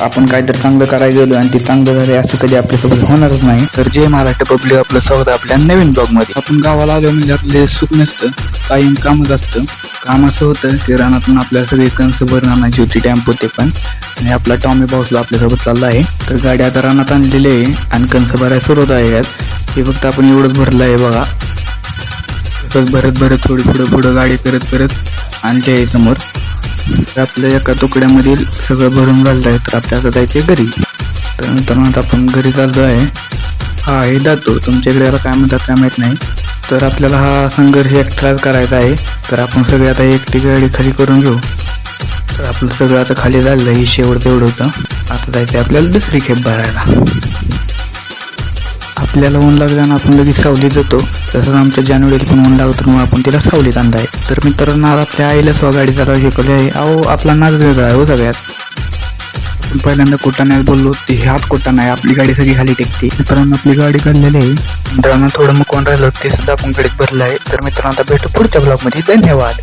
आपण काहीतरी चांगलं करायला गेलो आणि ते चांगलं झाले असं कधी आपल्यासोबत होणारच नाही. तर जय महाराष्ट्र पब्लिक, आपलं स्वागत आपल्या नवीन ब्लॉग मध्ये. आपण गावाला आलो म्हणजे आपले सुख नसतं, कायम कामच असतं. काम असं होतं की रानातून आपल्याला सगळे कणस भरून आणायची होती, टॅम्पो ते पण. आणि आपला टॉमी पाऊसला आपल्यासोबत चालला आहे. तर गाडी आता रानात आणलेली आहे आणि कणस भरायला सुरुवात आहे यात. हे फक्त आपण एवढंच भरलं आहे बघा. तसंच भरत थोडी पुढं गाडी करत आणली आहे समोर. तर आपल्या एका तुकड्यामधील सगळं भरून घाललं आहे. तर आपल्याला जायचे घरी. तर नंतर आपण घरी चाललो आहे. हा हे जातो, तुमच्याकडे याला काय म्हणतात काय माहीत नाही. तर आपल्याला हा संघर्ष एकटाच करायचा आहे. तर आपण सगळे आता एकटी गाडी खाली करून घेऊ. तर आपलं सगळं आता खाली झालं आहे, शेवटचं एवढं होतं. आता जायचं आपल्याला दुसरी खेप भरायला. आपल्याला ऊन लागल्यानं आपण लगेच सावलीत जातो. तसंच आमच्या जानेवारीला पण ऊन लागतं, मग आपण तिला सावलीत आणलाय. तर मित्रांनो, आपल्या आईला गाडी चालवायला शिकवली आहे. अहो आपला नाच वेगळा आहे हो सगळ्यात. आपण पहिल्यांदा कोटाण्यात बोललो, ते हात कोटा नाही, आपली गाडी सगळी खाली टेकते. मित्रांनो, आपली गाडी काढलेली आहे. मित्रांनो, थोडं मुकवून राहिलं ते सुद्धा आपण गाडीत भरलं आहे. तर मित्रांनो, आता भेटू पुढच्या ब्लॉगमध्ये. धन्यवाद.